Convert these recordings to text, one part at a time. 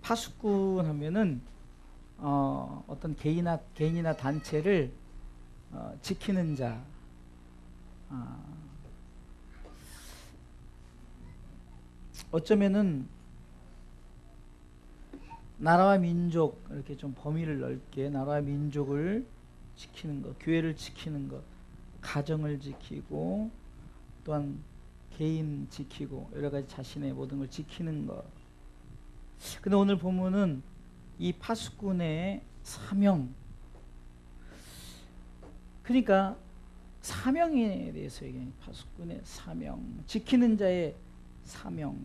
파수꾼 하면은 어떤 개인이나 단체를 지키는 자, 어쩌면은 나라와 민족, 이렇게 좀 범위를 넓게 나라와 민족을 지키는 것, 교회를 지키는 것, 가정을 지키고 또한 개인 지키고 여러 가지 자신의 모든 걸 지키는 것. 근데 오늘 본문은 이 파수꾼의 사명, 그러니까 사명에 대해서 얘기해요. 파수꾼의 사명, 지키는 자의 사명.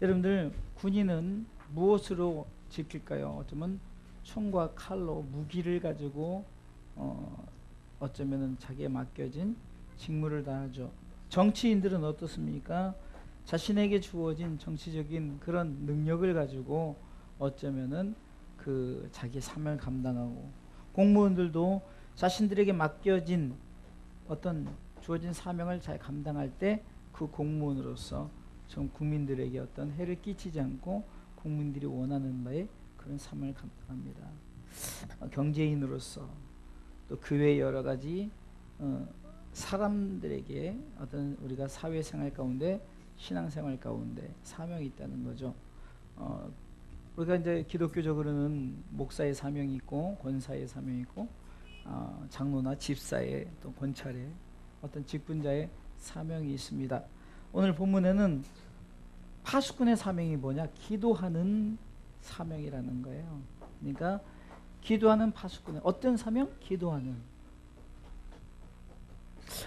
여러분들, 군인은 무엇으로 지킬까요? 어쩌면 총과 칼로 무기를 가지고 어쩌면은 자기에 맡겨진 직무를 다하죠. 정치인들은 어떻습니까? 자신에게 주어진 정치적인 그런 능력을 가지고 어쩌면은 그 자기의 사명을 감당하고, 공무원들도 자신들에게 맡겨진 어떤 주어진 사명을 잘 감당할 때 그 공무원으로서 전 국민들에게 어떤 해를 끼치지 않고 국민들이 원하는 바에 그런 사명을 감당합니다. 경제인으로서 또 교회의 여러 가지 사람들에게 어떤 우리가 사회생활 가운데, 신앙생활 가운데 사명이 있다는 거죠. 우리가 이제 기독교적으로는 목사의 사명이 있고 권사의 사명이 있고 장로나 집사의 또 권찰의 어떤 직분자의 사명이 있습니다. 오늘 본문에는 파수꾼의 사명이 뭐냐? 기도하는 사명이라는 거예요. 그러니까 기도하는 파수꾼의 어떤 사명? 기도하는.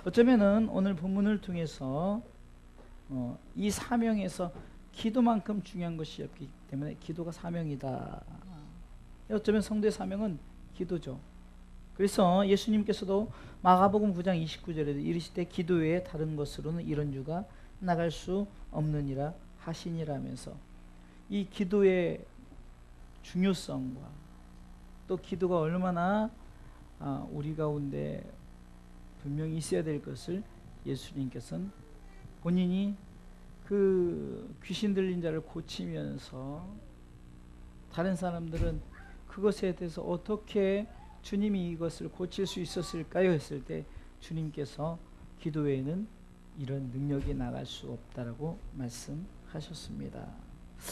어쩌면은 오늘 본문을 통해서 이 사명에서 기도만큼 중요한 것이 없기 때문에 기도가 사명이다. 어쩌면 성도의 사명은 기도죠. 그래서 예수님께서도 마가복음 9장 29절에도 이르시되 기도 외에 다른 것으로는 이런 유가 나갈 수 없느니라 하시니라면서, 이 기도의 중요성과 또 기도가 얼마나 우리 가운데 분명히 있어야 될 것을 예수님께서는 본인이 그 귀신 들린 자를 고치면서, 다른 사람들은 그것에 대해서 어떻게 주님이 이것을 고칠 수 있었을까요? 했을 때 주님께서 기도 외에는 이런 능력이 나갈 수 없다라고 말씀하셨습니다.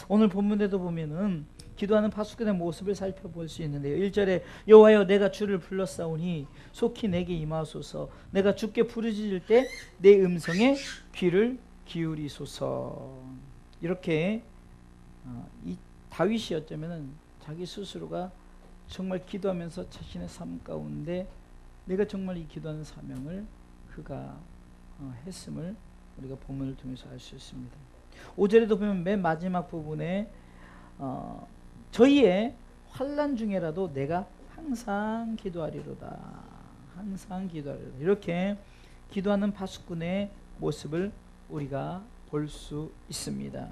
오늘 본문에도 보면은 기도하는 파수꾼의 모습을 살펴볼 수 있는데요. 1절에 여호와여 내가 주를 불렀사오니 속히 내게 임하소서. 내가 주께 부르짖을 때 내 음성에 귀를 기울이소서. 이렇게 이 다윗이 어쩌면은 자기 스스로가 정말 기도하면서 자신의 삶 가운데 내가 정말 이 기도하는 사명을 그가 했음을 우리가 본문을 통해서 알 수 있습니다. 5절에도 보면 맨 마지막 부분에 저희의 환난 중에라도 내가 항상 기도하리로다. 항상 기도하리로다. 이렇게 기도하는 파수꾼의 모습을 우리가 볼 수 있습니다.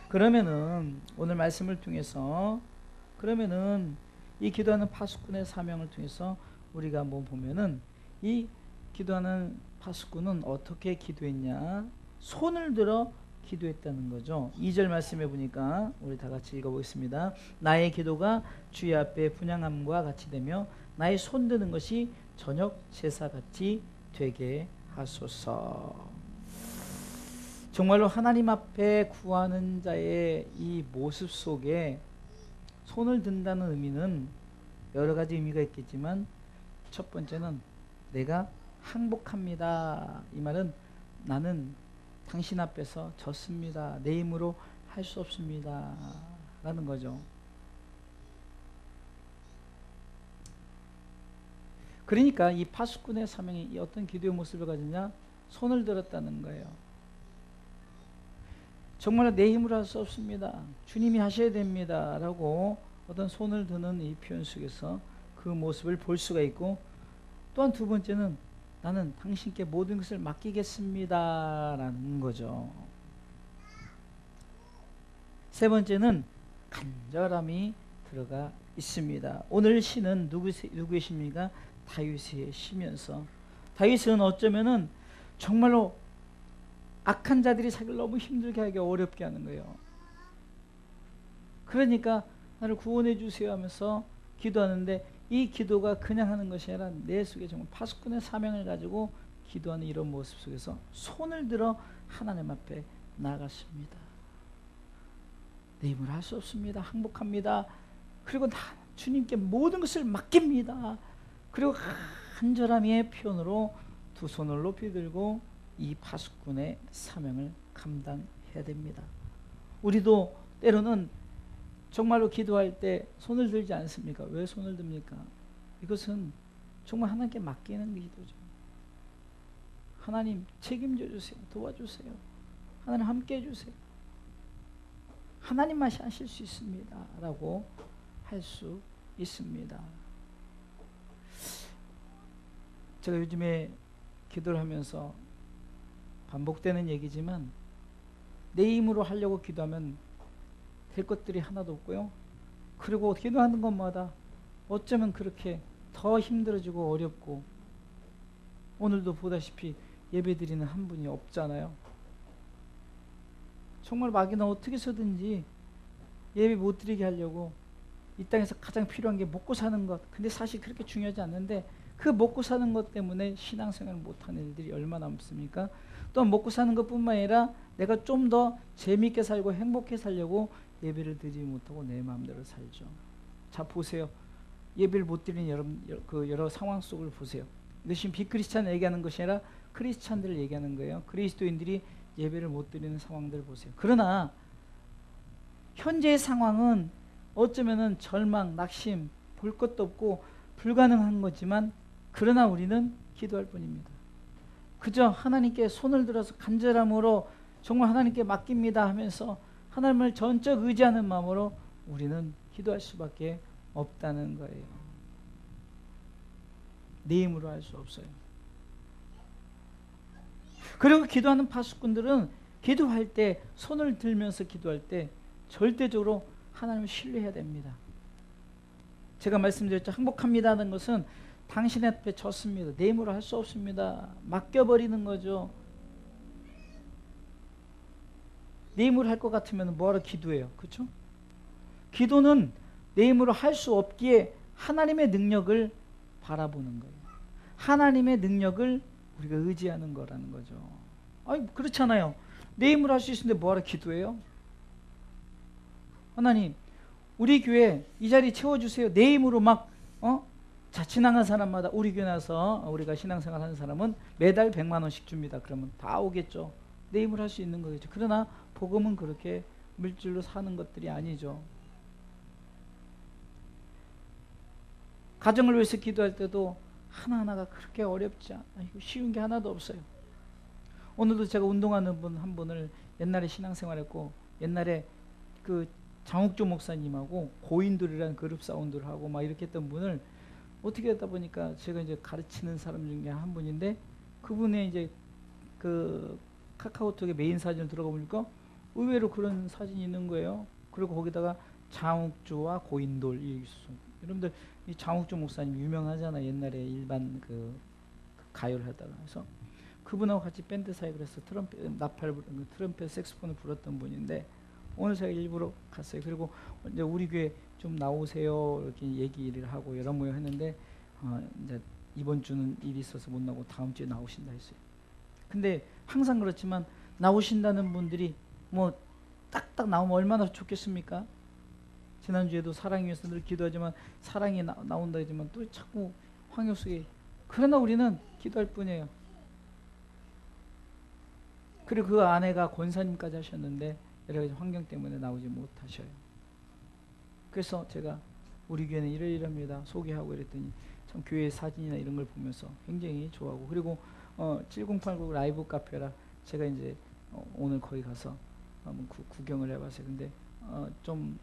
그러면은 오늘 말씀을 통해서, 그러면은 이 기도하는 파수꾼의 사명을 통해서 우리가 한번 보면은 이 기도하는 파수꾼은 어떻게 기도했냐? 손을 들어 기도했다는 거죠. 2절 말씀해 보니까 우리 다 같이 읽어보겠습니다. 나의 기도가 주의 앞에 분향함과 같이 되며 나의 손 드는 것이 저녁 제사같이 되게 하소서. 정말로 하나님 앞에 구하는 자의 이 모습 속에 손을 든다는 의미는 여러 가지 의미가 있겠지만, 첫 번째는 내가 항복합니다. 이 말은 나는 당신 앞에서 졌습니다. 내 힘으로 할 수 없습니다. 라는 거죠. 그러니까 이 파수꾼의 사명이 이 어떤 기도의 모습을 가지냐? 손을 들었다는 거예요. 정말 내 힘으로 할 수 없습니다. 주님이 하셔야 됩니다. 라고 어떤 손을 드는 이 표현 속에서 그 모습을 볼 수가 있고, 또한 두 번째는 나는 당신께 모든 것을 맡기겠습니다. 라는 거죠. 세 번째는 간절함이 들어가 있습니다. 오늘 시는 누구의 시입니까? 다윗의 시면서, 다윗은 어쩌면은 정말로 악한 자들이 자기를 너무 힘들게 하게 어렵게 하는 거예요. 그러니까 나를 구원해 주세요 하면서 기도하는데, 이 기도가 그냥 하는 것이 아니라 내 속에 정말 파수꾼의 사명을 가지고 기도하는 이런 모습 속에서 손을 들어 하나님 앞에 나아갔습니다. 내 힘으로 할 수 없습니다. 항복합니다. 그리고 주님께 모든 것을 맡깁니다. 그리고 간절함의 표현으로 두 손을 높이 들고 이 파수꾼의 사명을 감당해야 됩니다. 우리도 때로는 정말로 기도할 때 손을 들지 않습니까? 왜 손을 듭니까? 이것은 정말 하나님께 맡기는 기도죠. 하나님 책임져 주세요. 도와주세요. 하나님 함께 해주세요. 하나님만이 하실 수 있습니다 라고 할 수 있습니다. 제가 요즘에 기도를 하면서 반복되는 얘기지만, 내 힘으로 하려고 기도하면 될 것들이 하나도 없고요. 그리고 기도하는 것마다 어쩌면 그렇게 더 힘들어지고 어렵고, 오늘도 보다시피 예배드리는 한 분이 없잖아요. 정말 마귀는 어떻게 해서든지 예배 못 드리게 하려고 이 땅에서 가장 필요한 게 먹고 사는 것. 근데 사실 그렇게 중요하지 않는데, 그 먹고 사는 것 때문에 신앙생활을 못하는 일들이 얼마나 많습니까? 또 먹고 사는 것뿐만 아니라 내가 좀 더 재미있게 살고 행복해 살려고 예배를 드리지 못하고 내 마음대로 살죠. 자, 보세요. 예배를 못 드리는 여러 상황 속을 보세요. 이것이 비크리스찬 얘기하는 것이 아니라 크리스찬들을 얘기하는 거예요. 그리스도인들이 예배를 못 드리는 상황들을 보세요. 그러나 현재의 상황은 어쩌면은 절망, 낙심, 볼 것도 없고 불가능한 거지만, 그러나 우리는 기도할 뿐입니다. 그저 하나님께 손을 들어서 간절함으로 정말 하나님께 맡깁니다 하면서 하나님을 전적 의지하는 마음으로 우리는 기도할 수밖에 없다는 거예요. 내 힘으로 할 수 없어요. 그리고 기도하는 파수꾼들은 기도할 때, 손을 들면서 기도할 때 절대적으로 하나님을 신뢰해야 됩니다. 제가 말씀드렸죠. 항복합니다는 것은 당신 앞에 졌습니다. 내 힘으로 할 수 없습니다. 맡겨버리는 거죠. 내 힘으로 할 것 같으면 뭐하러 기도해요? 그렇죠? 기도는 내 힘으로 할 수 없기에 하나님의 능력을 바라보는 거예요. 하나님의 능력을 우리가 의지하는 거라는 거죠. 아니, 그렇잖아요. 내 힘으로 할 수 있는데 뭐하러 기도해요? 하나님, 우리 교회 이 자리 채워주세요. 내 힘으로 막 자, 지나간 사람마다 우리 교회 나서 우리가 신앙생활 하는 사람은 매달 100만 원씩 줍니다. 그러면 다 오겠죠. 내 힘으로 할 수 있는 거겠죠. 그러나 복음은 그렇게 물질로 사는 것들이 아니죠. 가정을 위해서 기도할 때도 하나하나가 그렇게 어렵지 않아요. 쉬운 게 하나도 없어요. 오늘도 제가 운동하는 분 한 분을, 옛날에 신앙생활했고 옛날에 그 장욱조 목사님하고 고인돌이라는 그룹 사운드를 하고 막 이렇게 했던 분을 어떻게 하다 보니까 제가 이제 가르치는 사람 중에 한 분인데, 그분의 이제 그 카카오톡에 메인 사진을 들어가 보니까 의외로 그런 사진이 있는 거예요. 그리고 거기다가 장욱조와 고인돌 이 있었어요. 여러분들 이 장욱조 목사님 유명하잖아요. 옛날에 일반 그 가요를 하다가. 그래서 그분하고 같이 밴드 사역을 해서 트럼펫 색소폰을 불었던 분인데, 오늘 제가 일부러 갔어요. 그리고 이제 우리 교회 좀 나오세요 이렇게 얘기를 하고 여러 모여 했는데, 이제 이번 주는 일이 있어서 못 나오고 다음 주에 나오신다 했어요. 근데 항상 그렇지만 나오신다는 분들이 뭐 딱딱 나오면 얼마나 좋겠습니까? 지난주에도 사랑 위해서 늘 기도하지만 사랑이 나온다 하지만 또 자꾸 환경 속에, 그러나 우리는 기도할 뿐이에요. 그리고 그 아내가 권사님까지 하셨는데 여러 가지 환경 때문에 나오지 못하셔요. 그래서 제가 우리 교회는 이러이러합니다 소개하고 이랬더니 참 교회 사진이나 이런 걸 보면서 굉장히 좋아하고, 그리고 7089 라이브 카페라 제가 이제 오늘 거기 가서 한번 구경을 해봤어요. 근데 좀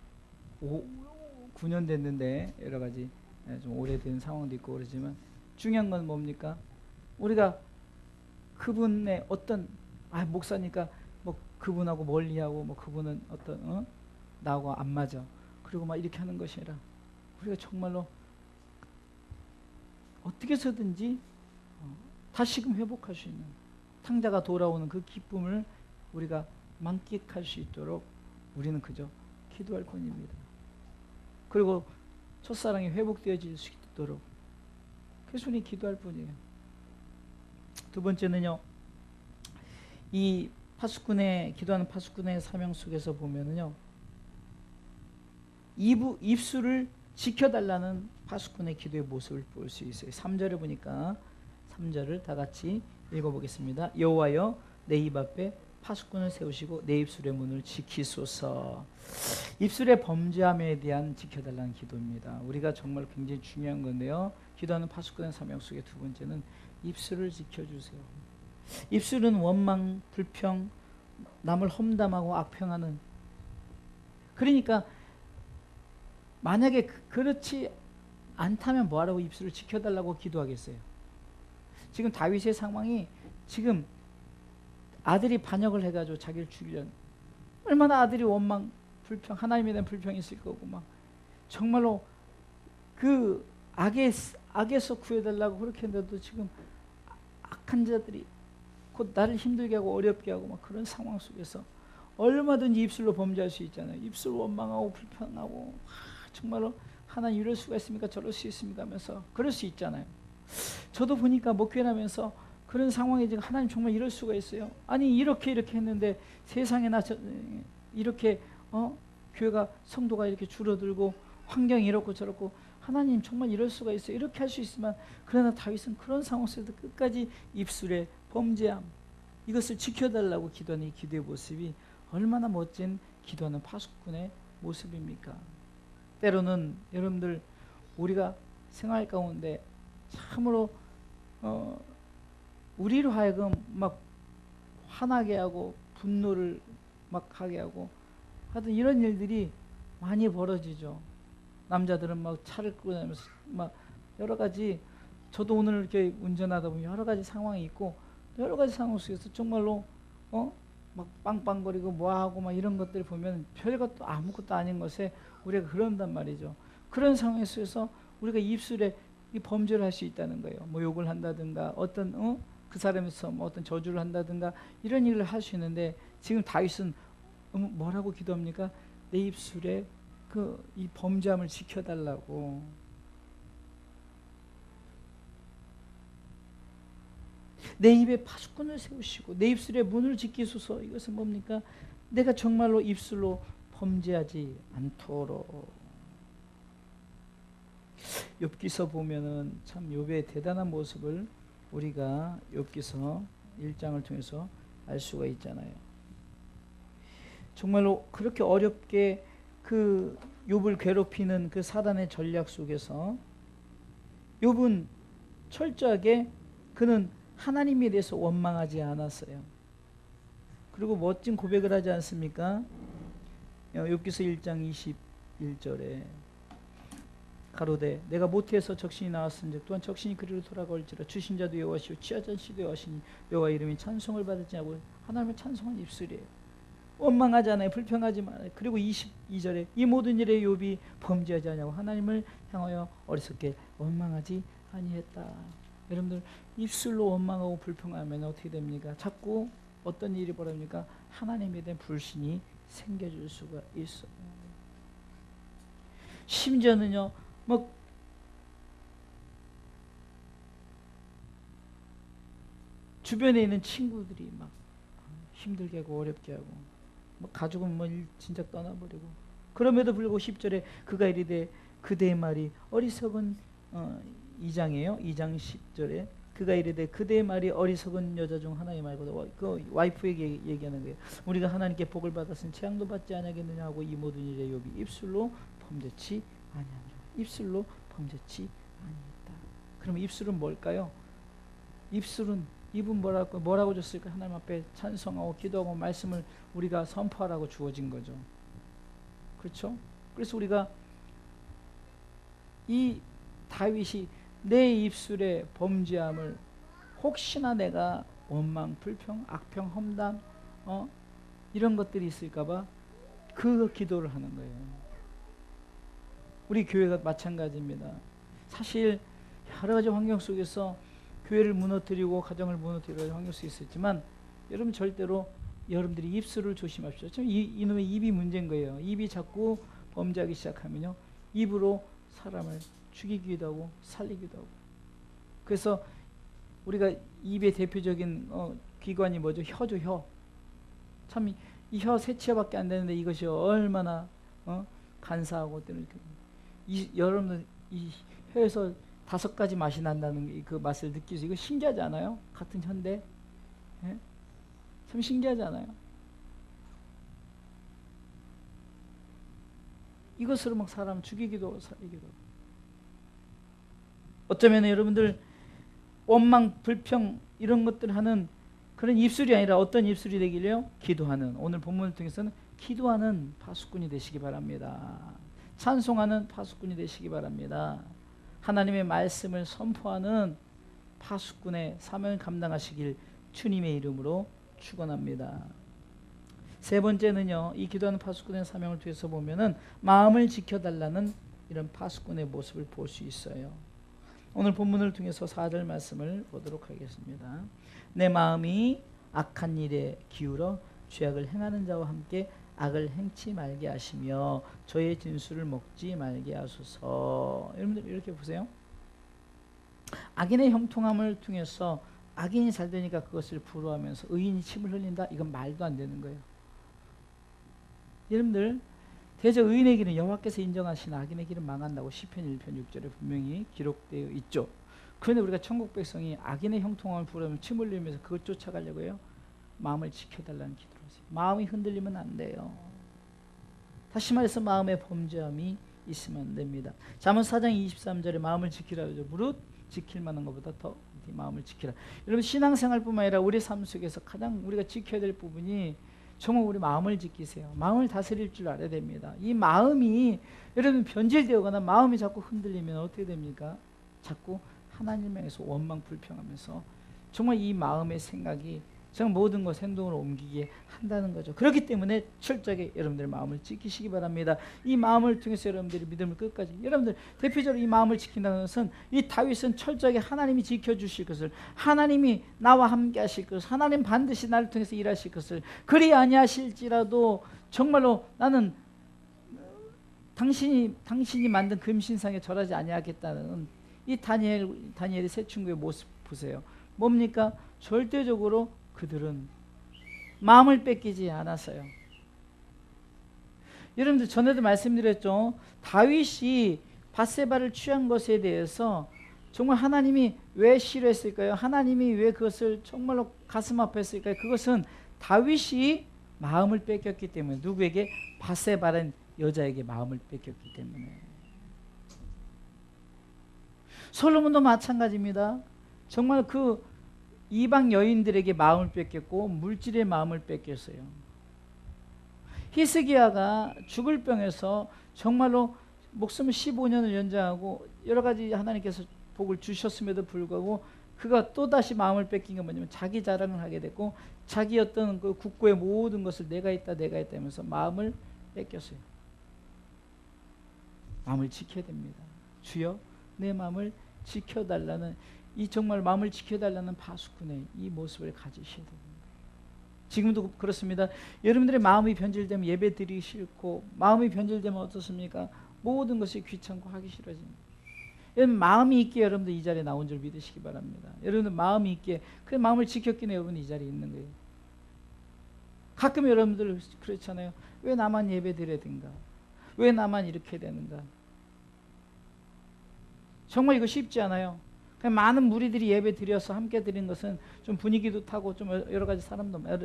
9년 됐는데 여러 가지 좀 오래된 상황도 있고 그러지만, 중요한 건 뭡니까? 우리가 그분의 어떤 목사니까 뭐 그분하고 멀리하고 뭐 그분은 어떤 나하고 안 맞아 그리고 막 이렇게 하는 것이 아니라, 우리가 정말로 어떻게 해서든지 다시금 회복할 수 있는, 탕자가 돌아오는 그 기쁨을 우리가 만끽할 수 있도록 우리는 그저 기도할 뿐입니다. 그리고 첫사랑이 회복되어질 수 있도록 그순히 기도할 뿐이에요. 두 번째는요, 이 파수꾼의 기도하는 파수꾼의 사명 속에서 보면은요, 입술을 지켜달라는 파수꾼의 기도의 모습을 볼 수 있어요. 3절을 보니까 3절을 다 같이 읽어보겠습니다. 여호와여 내 입 앞에 파수꾼을 세우시고 내 입술의 문을 지키소서. 입술의 범죄함에 대한 지켜달라는 기도입니다. 우리가 정말 굉장히 중요한 건데요, 기도하는 파수꾼의 사명 속의 두 번째는 입술을 지켜주세요. 입술은 원망, 불평, 남을 험담하고 악평하는, 그러니까 만약에 그렇지 않다면 뭐하라고 입술을 지켜달라고 기도하겠어요. 지금 다윗의 상황이, 지금 아들이 반역을 해가지고 자기를 죽이려는, 얼마나 아들이 원망, 불평, 하나님에 대한 불평이 있을 거고, 막 정말로 그 악에서 구해달라고 그렇게 했는데도 지금 악한 자들이 곧 나를 힘들게 하고 어렵게 하고 막 그런 상황 속에서 얼마든지 입술로 범죄할 수 있잖아요. 입술 원망하고 불평하고, 정말로 하나님 이럴 수가 있습니까? 저럴 수 있습니까? 하면서 그럴 수 있잖아요. 저도 보니까 목회하면서 그런 상황에 지금 하나님 정말 이럴 수가 있어요. 아니 이렇게 했는데 세상에나 이렇게 교회가 성도가 이렇게 줄어들고 환경이 이렇고 저렇고, 하나님 정말 이럴 수가 있어요. 이렇게 할 수 있으면, 그러나 다윗은 그런 상황 속에서 끝까지 입술의 범죄함, 이것을 지켜달라고 기도하는 이 기도의 모습이 얼마나 멋진 기도하는 파수꾼의 모습입니까? 때로는 여러분들, 우리가 생활 가운데 참으로 우리로 하여금 막 화나게 하고 분노를 막 하게 하고 하여튼 이런 일들이 많이 벌어지죠. 남자들은 막 차를 끌고 다니면서 막 여러 가지, 저도 오늘 이렇게 운전하다 보면 여러 가지 상황이 있고, 여러 가지 상황 속에서 정말로 막 빵빵거리고 뭐하고 막 이런 것들 보면 별것도 아무것도 아닌 것에 우리가 그런단 말이죠. 그런 상황 속에서 우리가 입술에 이 범죄를 할 수 있다는 거예요. 뭐 욕을 한다든가 어떤 그 사람에서 뭐 어떤 저주를 한다든가 이런 일을 할 수 있는데, 지금 다윗은 뭐라고 기도합니까? 내 입술에 이 범죄함을 지켜달라고. 내 입에 파수꾼을 세우시고 내 입술에 문을 지키소서. 이것은 뭡니까? 내가 정말로 입술로 범죄하지 않도록. 욥기서 보면은 참 욥의 대단한 모습을 우리가 욥기서 1장을 통해서 알 수가 있잖아요. 정말로 그렇게 어렵게 그 욥을 괴롭히는 그 사단의 전략 속에서 욥은 철저하게 그는 하나님에 대해서 원망하지 않았어요. 그리고 멋진 고백을 하지 않습니까? 욥기서 1장 21절에 가로되 내가 모태에서 적신이 나왔은즉 또한 적신이 그리로 돌아갈지라. 주신 자도 여호와시오 취하자 시도 여호와시니 여호와 이름이 찬송을 받을지 하고, 하나님을 찬송한 입술이에요. 원망하지 않아요. 불평하지 말아요. 그리고 22절에 이 모든 일에 욥이 범죄하지 않냐고 하나님을 향하여 어리석게 원망하지 아니했다. 여러분들, 입술로 원망하고 불평하면 어떻게 됩니까? 자꾸 어떤 일이 벌어집니까? 하나님에 대한 불신이 생겨질 수가 있어요. 심지어는요, 뭐 주변에 있는 친구들이 막 힘들게 하고 어렵게 하고, 뭐 가족은 뭐 진작 떠나버리고, 그럼에도 불구하고 10절에 그가 이르되 그대의 말이 어리석은 2장이에요. 2장 10절에 그가 이르되 그대의 말이 어리석은 여자 중 하나의 말보다, 그 와이프에게 얘기하는 거예요. 우리가 하나님께 복을 받았으니 재앙도 받지 아니하겠느냐 하고 이 모든 일에 욥이 입술로 범죄치 아니하니라. 입술로 범죄치 아니했다. 그러면 입술은 뭘까요? 입은 뭐라고 줬을까? 하나님 앞에 찬송하고 기도하고 말씀을 우리가 선포하라고 주어진 거죠. 그렇죠? 그래서 우리가 이 다윗이 내 입술의 범죄함을, 혹시나 내가 원망, 불평, 악평, 험담 이런 것들이 있을까봐 그 기도를 하는 거예요. 우리 교회가 마찬가지입니다. 사실 여러 가지 환경 속에서 교회를 무너뜨리고 가정을 무너뜨리고 환경 속에 있었지만, 여러분 절대로 여러분들이 입술을 조심합시다. 참 이놈의 입이 문제인 거예요. 입이 자꾸 범죄하기 시작하면요, 입으로 사람을 죽이기도 하고 살리기도 하고. 그래서 우리가 입의 대표적인 기관이 뭐죠? 혀죠, 혀. 참 이 혀 세 치어밖에 안 되는데 이것이 얼마나 간사하고 때는 여러분들 이 혀에서 5가지 맛이 난다는 그 맛을 느끼죠. 이거 신기하지 않아요? 같은 혀인데, 예? 참 신기하지 않아요? 이것으로 막 사람 죽이기도 하고 살리기도 하고. 어쩌면 여러분들 원망, 불평 이런 것들 하는 그런 입술이 아니라 어떤 입술이 되길래요? 기도하는, 오늘 본문을 통해서는 기도하는 파수꾼이 되시기 바랍니다. 찬송하는 파수꾼이 되시기 바랍니다. 하나님의 말씀을 선포하는 파수꾼의 사명을 감당하시길 주님의 이름으로 축원합니다. 세 번째는요, 이 기도하는 파수꾼의 사명을 통해서 보면은 마음을 지켜달라는 이런 파수꾼의 모습을 볼 수 있어요. 오늘 본문을 통해서 4절 말씀을 보도록 하겠습니다. 내 마음이 악한 일에 기울어 죄악을 행하는 자와 함께 악을 행치 말게 하시며 저의 진술을 먹지 말게 하소서. 여러분들 이렇게 보세요. 악인의 형통함을 통해서 악인이 잘 되니까 그것을 부러워하면서 의인이 침을 흘린다? 이건 말도 안 되는 거예요. 여러분들, 대저 의인의 길은 여호와께서 인정하신 악인의 길은 망한다고 시편 1편 6절에 분명히 기록되어 있죠. 그런데 우리가 천국 백성이 악인의 형통함을 부르면 침 흘리면서 그걸 쫓아가려고 해요. 마음을 지켜달라는 기도를 하세요. 마음이 흔들리면 안 돼요. 다시 말해서 마음에 범죄함이 있으면 안 됩니다. 잠언 4장 23절에 마음을 지키라 그러죠. 무릇 지킬 만한 것보다 더 마음을 지키라. 여러분, 신앙생활뿐만 아니라 우리 삶 속에서 가장 우리가 지켜야 될 부분이 정말 우리 마음을 지키세요. 마음을 다스릴 줄 알아야 됩니다. 이 마음이 여러분 변질되거나 마음이 자꾸 흔들리면 어떻게 됩니까? 자꾸 하나님 향해서 원망 불평하면서 정말 이 마음의 생각이 정말 모든 것 행동으로 옮기게 한다는 거죠. 그렇기 때문에 철저하게 여러분들의 마음을 지키시기 바랍니다. 이 마음을 통해서 여러분들이 믿음을 끝까지, 여러분들 대표적으로 이 마음을 지킨다는 것은 이 다윗은 철저하게 하나님이 지켜주실 것을, 하나님이 나와 함께 하실 것을, 하나님 반드시 나를 통해서 일하실 것을, 그리 아니하실지라도 정말로 나는 당신이 만든 금신상에 절하지 아니하겠다는 이 다니엘의 세 친구의 모습 보세요. 뭡니까? 절대적으로 그들은 마음을 뺏기지 않았어요. 여러분들 전에도 말씀드렸죠. 다윗이 밧세바를 취한 것에 대해서 정말 하나님이 왜 싫어했을까요? 하나님이 왜 그것을 정말로 가슴 아파했을까요? 그것은 다윗이 마음을 뺏겼기 때문에, 누구에게? 밧세바라는 여자에게 마음을 뺏겼기 때문에. 솔로몬도 마찬가지입니다. 정말 그 이방 여인들에게 마음을 뺏겼고 물질의 마음을 뺏겼어요. 히스기야가 죽을 병에서 정말로 목숨을 15년을 연장하고 여러 가지 하나님께서 복을 주셨음에도 불구하고 그가 또다시 마음을 뺏긴 게 뭐냐면 자기 자랑을 하게 됐고 자기 어떤 그 국고의 모든 것을 내가 있다 하면서 마음을 뺏겼어요. 마음을 지켜야 됩니다. 주여 내 마음을 지켜달라는, 이 정말 마음을 지켜달라는 파수꾼의 이 모습을 가지셔야 됩니다. 지금도 그렇습니다. 여러분들의 마음이 변질되면 예배 드리기 싫고, 마음이 변질되면 어떻습니까? 모든 것이 귀찮고 하기 싫어집니다. 여러분 마음이 있기에 여러분들 이 자리에 나온 줄 믿으시기 바랍니다. 여러분들 마음이 있기에, 그 마음을 지켰기 때문에 여러분 이 자리에 있는 거예요. 가끔 여러분들 그렇잖아요. 왜 나만 예배 드려야 되는가? 왜 나만 이렇게 되는가? 정말 이거 쉽지 않아요. 많은 무리들이 예배 드려서 함께 드린 것은 좀 분위기도 타고 좀 여러 가지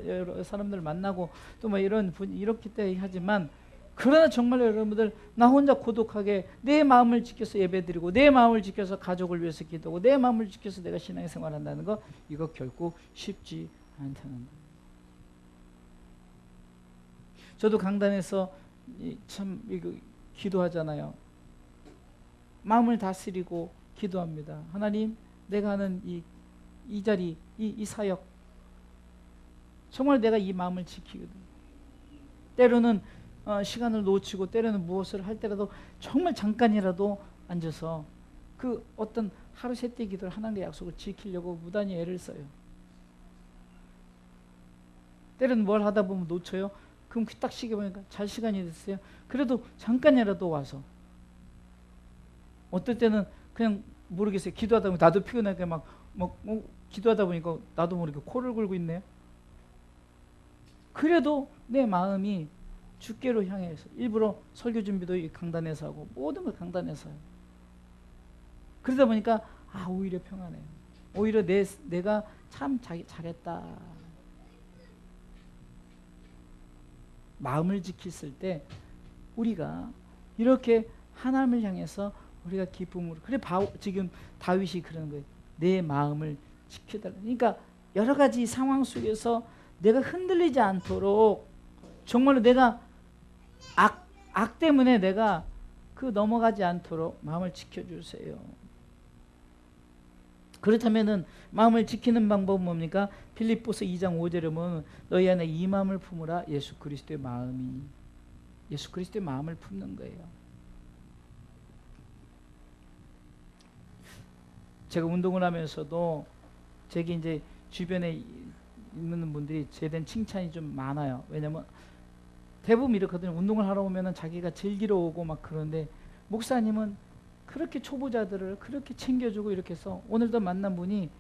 여러 사람들 만나고 또 뭐 이렇기 때문에 하지만, 그러나 정말 여러분들 나 혼자 고독하게 내 마음을 지켜서 예배 드리고 내 마음을 지켜서 가족을 위해서 기도하고 내 마음을 지켜서 내가 신앙생활 한다는 거, 이거 결코 쉽지 않다는 거예요. 저도 강단에서 참 이거 기도하잖아요. 마음을 다스리고 기도합니다. 하나님, 내가 하는 이 자리, 이 사역, 정말 내가 이 마음을 지키거든. 때로는 시간을 놓치고 때로는 무엇을 할 때라도 정말 잠깐이라도 앉아서 그 어떤 하루 세때 기도를 하나님의 약속을 지키려고 무단히 애를 써요. 때로는 뭘 하다 보면 놓쳐요. 그럼 딱 시계 보니까 잘 시간이 됐어요. 그래도 잠깐이라도 와서, 어떨 때는 그냥 모르겠어요. 기도하다 보면 나도 피곤하게 막 기도하다 보니까 나도 모르게 코를 골고 있네요. 그래도 내 마음이 주께로 향해서 일부러 설교 준비도 강단에서 하고 모든 걸 강단에서 해요. 그러다 보니까 오히려 평안해요. 오히려 내가 참 잘했다. 마음을 지켰을 때 우리가 이렇게 하나님을 향해서 우리가 기쁨으로, 그래 지금 다윗이 그러는 거예요. 내 마음을 지켜달라. 그러니까 여러 가지 상황 속에서 내가 흔들리지 않도록, 정말로 내가 악 때문에 내가 넘어가지 않도록 마음을 지켜주세요. 그렇다면은 마음을 지키는 방법은 뭡니까? 빌립보서 2장 5절에 보면 너희 안에 이 마음을 품으라. 예수 그리스도의 마음을 품는 거예요. 제가 운동을 하면서도 제게 이제 주변에 있는 분들이 저에 대한 칭찬이 좀 많아요. 왜냐면 대부분 이렇거든요. 운동을 하러 오면은 자기가 즐기러 오고 막 그런데, 목사님은 그렇게 초보자들을 그렇게 챙겨주고 이렇게 해서 오늘도 만난 분이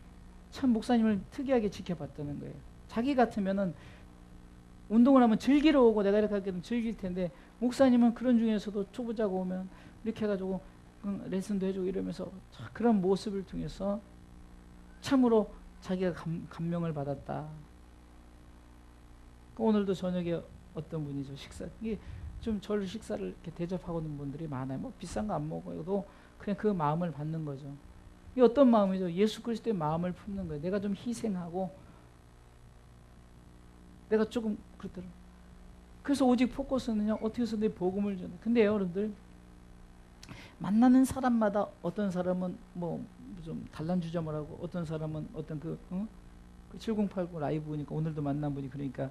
참 목사님을 특이하게 지켜봤다는 거예요. 자기 같으면은 운동을 하면 즐기러 오고 내가 이렇게 하게 되면 즐길 텐데, 목사님은 그런 중에서도 초보자가 오면 이렇게 해가지고 레슨도 해주고 이러면서 그런 모습을 통해서 참으로 자기가 감명을 받았다. 오늘도 저녁에 어떤 분이죠, 이게 좀 저를 식사를 이렇게 대접하고는 분들이 많아요. 뭐 비싼 거 안 먹어도 그냥 그 마음을 받는 거죠. 이게 어떤 마음이죠? 예수 그리스도의 마음을 품는 거예요. 내가 좀 희생하고, 내가 조금 그렇더라고요. 그래서 오직 포커스는요, 어떻게 해서 내 복음을 전해. 근데요, 여러분들, 만나는 사람마다 어떤 사람은 뭐 좀 단란주점을 하고, 어떤 사람은 어떤 그 7089 라이브 보니까 오늘도 만난 분이 그러니까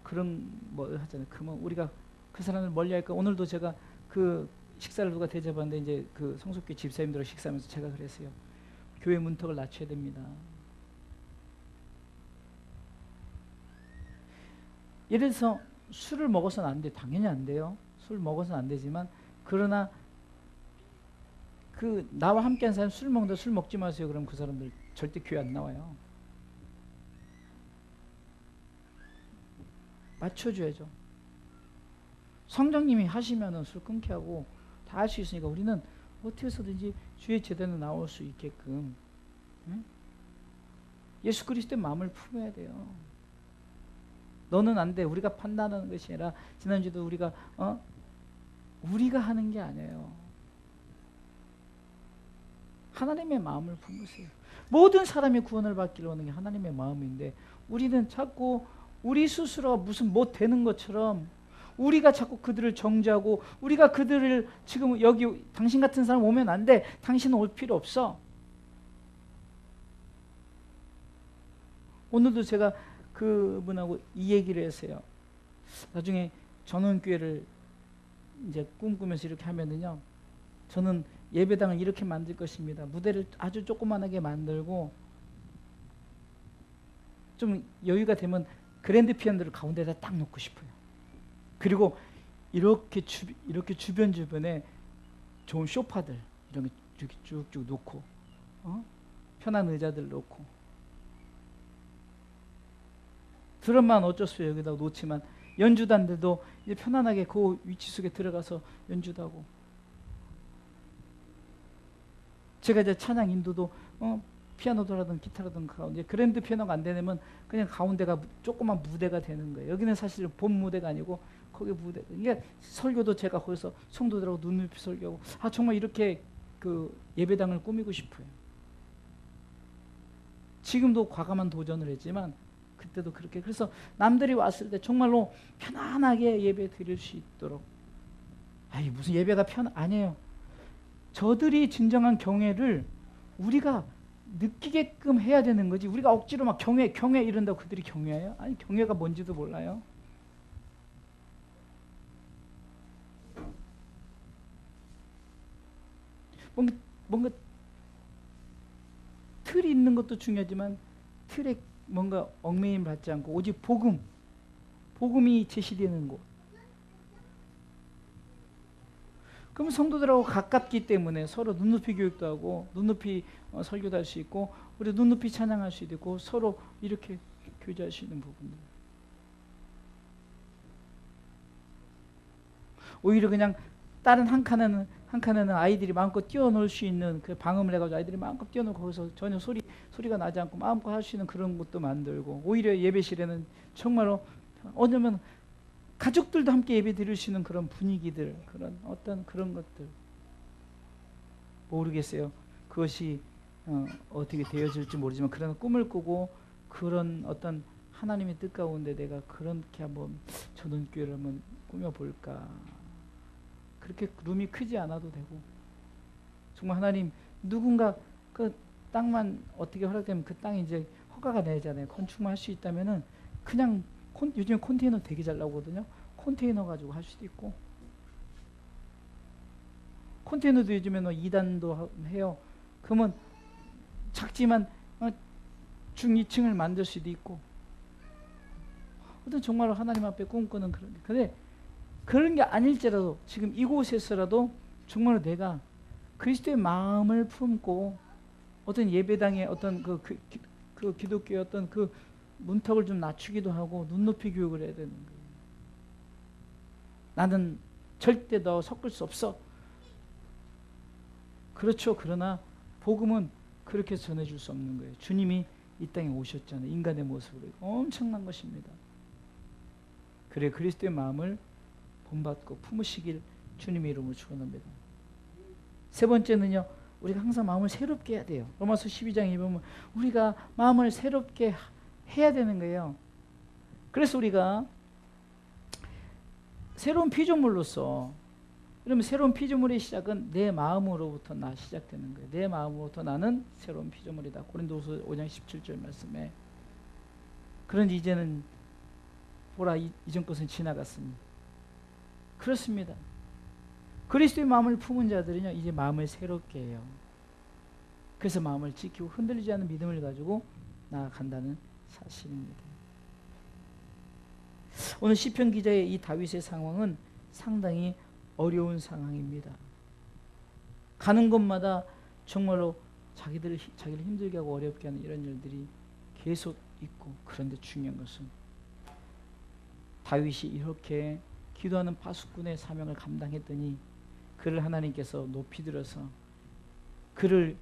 그런 뭐 하잖아요. 그러면 우리가 그 사람을 멀리할까? 오늘도 제가 그 식사를 누가 대접하는데 이제 그 성숙교 집사님들하고 식사하면서 제가 그랬어요. 교회 문턱을 낮춰야 됩니다. 예를 들어서 술을 먹어서는 안 돼. 당연히 안 돼요. 술 먹어서는 안 되지만, 그러나 나와 함께한 사람 술 먹는다, 술 먹지 마세요. 그럼 그 사람들 절대 교회 안 나와요. 맞춰줘야죠. 성령님이 하시면은 술 끊게 하고 다 할 수 있으니까 우리는 어떻게 해서든지 주의 제대로 나올 수 있게끔 예수 그리스도의 마음을 품어야 돼요. 너는 안 돼. 우리가 판단하는 것이 아니라, 지난주도 우리가 하는 게 아니에요. 하나님의 마음을 품으세요. 모든 사람이 구원을 받기를 원하는 게 하나님의 마음인데, 우리는 자꾸 우리 스스로 무슨 못 되는 것처럼 우리가 자꾸 그들을 정죄하고, 우리가 그들을 지금 여기 당신 같은 사람 오면 안 돼. 당신은 올 필요 없어. 오늘도 제가 그분하고 이 얘기를 했어요. 나중에 전원교회를 이제 꿈꾸면서 이렇게 하면은요, 저는 예배당을 이렇게 만들 것입니다. 무대를 아주 조그만하게 만들고, 좀 여유가 되면 그랜드 피아노를 가운데다 딱 놓고 싶어요. 그리고 이렇게 주변에 좋은 소파들 이런 게 이렇게 쭉쭉 놓고, 편한 의자들 놓고, 드럼만 어쩔 수 없어요. 여기다 놓지만 연주단들도 이제 편안하게 그 위치 속에 들어가서 연주도 하고, 제가 이제 찬양 인도도 피아노도 하든 기타라든 가운데 그랜드 피아노가 안 되면 그냥 가운데가 조그만 무대가 되는 거예요. 여기는 사실 본 무대가 아니고 거기 무대. 이게 설교도 제가 거기서 성도들하고 눈높이 설교하고, 정말 이렇게 그 예배당을 꾸미고 싶어요. 지금도 과감한 도전을 했지만 그때도 그렇게. 그래서 남들이 왔을 때 정말로 편안하게 예배 드릴 수 있도록. 무슨 예배가 아니에요. 저들이 진정한 경외를 우리가 느끼게끔 해야 되는 거지. 우리가 억지로 막 경외 이런다고 그들이 경외해요? 아니, 경외가 뭔지도 몰라요. 뭔가 틀이 있는 것도 중요하지만 틀에 뭔가 얽매임 받지 않고 오직 복음, 복음이 제시되는 곳. 그럼 성도들하고 가깝기 때문에 서로 눈높이 교육도 하고 눈높이 설교도 할 수 있고 우리 눈높이 찬양할 수도 있고 서로 이렇게 교제할 수 있는 부분들. 오히려 그냥 다른 한 칸에는 아이들이 마음껏 뛰어놀 수 있는 그 방음을 해가지고 아이들이 마음껏 뛰어놀고 거기서 전혀 소리가 나지 않고 마음껏 할 수 있는 그런 것도 만들고 오히려 예배실에는 정말로 어쩌면 가족들도 함께 예배 드릴 수 있는 그런 분위기들 그런 어떤 그런 것들 모르겠어요. 그것이 어떻게 되어질지 모르지만 그런 꿈을 꾸고 그런 어떤 하나님의 뜻 가운데 내가 그렇게 한번 전원교회를 한번 꾸며볼까. 그렇게 룸이 크지 않아도 되고 정말 하나님 누군가 그 땅만 어떻게 허락되면 그 땅이 이제 허가가 내잖아요. 건축만 할 수 있다면은 그냥 요즘에 컨테이너 되게 잘 나오거든요. 컨테이너 가지고 할 수도 있고 컨테이너도 요즘에는 2단도 해요. 그러면 작지만 중 2층을 만들 수도 있고 어떤 정말로 하나님 앞에 꿈꾸는 그런 근데 그런 게 아닐지라도 지금 이곳에서라도 정말로 내가 그리스도의 마음을 품고 어떤 예배당의 어떤 그 기독교의 어떤 그 문턱을 좀 낮추기도 하고 눈높이 교육을 해야 되는 거예요. 나는 절대 너 섞을 수 없어. 그렇죠. 그러나 복음은 그렇게 전해줄 수 없는 거예요. 주님이 이 땅에 오셨잖아요. 인간의 모습으로. 엄청난 것입니다. 그래 그리스도의 마음을 본받고 품으시길 주님의 이름으로 축원합니다. 세 번째는요. 우리가 항상 마음을 새롭게 해야 돼요. 로마서 12장에 보면 우리가 마음을 새롭게 해야 되는 거예요. 그래서 우리가 새로운 피조물로서 그러면 새로운 피조물의 시작은 내 마음으로부터 시작되는 거예요. 내 마음으로부터 나는 새로운 피조물이다. 고린도후서 5장 17절 말씀에 그런지 이제는 보라 이전 것은 지나갔으니 그렇습니다. 그리스도의 마음을 품은 자들은요 이제 마음을 새롭게 해요. 그래서 마음을 지키고 흔들리지 않는 믿음을 가지고 나아간다는 사실입니다. 오늘 시편 기자의 이 다윗의 상황은 상당히 어려운 상황입니다. 가는 곳마다 정말로 자기를 힘들게 하고 어렵게 하는 이런 일들이 계속 있고 그런데 중요한 것은 다윗이 이렇게 기도하는 파수꾼의 사명을 감당했더니 그를 하나님께서 높이 들어서 그를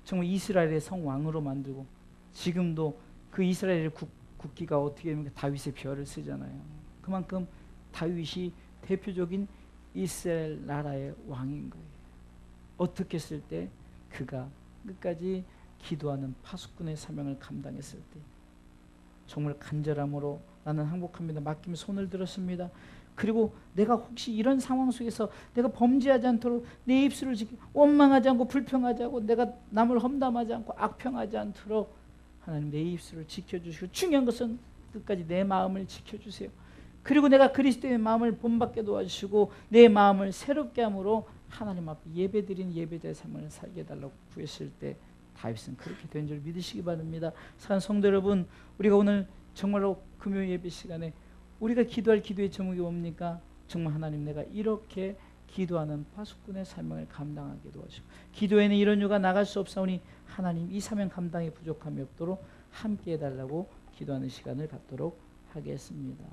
정말 이스라엘의 성왕으로 만들고 지금도 그 이스라엘의 국기가 어떻게 되면 다윗의 별을 쓰잖아요. 그만큼 다윗이 대표적인 이스라엘 나라의 왕인 거예요. 어떻게 했을 때 그가 끝까지 기도하는 파수꾼의 사명을 감당했을 때 정말 간절함으로 나는 항복합니다. 맡기며 손을 들었습니다. 그리고 내가 혹시 이런 상황 속에서 내가 범죄하지 않도록 내 입술을 지키고 원망하지 않고 불평하지 않고 내가 남을 험담하지 않고 악평하지 않도록 하나님 내 입술을 지켜주시고 중요한 것은 끝까지 내 마음을 지켜주세요. 그리고 내가 그리스도의 마음을 본받게 도와주시고 내 마음을 새롭게 함으로 하나님 앞에 예배드린 예배자의 삶을 살게 해달라고 구했을 때 다윗은 그렇게 된 줄 믿으시기 바랍니다. 사랑하는 성도 여러분, 우리가 오늘 정말로 금요 예배 시간에 우리가 기도할 기도의 제목이 뭡니까? 정말 하나님 내가 이렇게 기도하는 파수꾼의 사명을 감당하게 도와주시고 기도에는 이런 유가 나갈 수 없사오니 하나님 이 사명 감당에 부족함이 없도록 함께 해달라고 기도하는 시간을 갖도록 하겠습니다.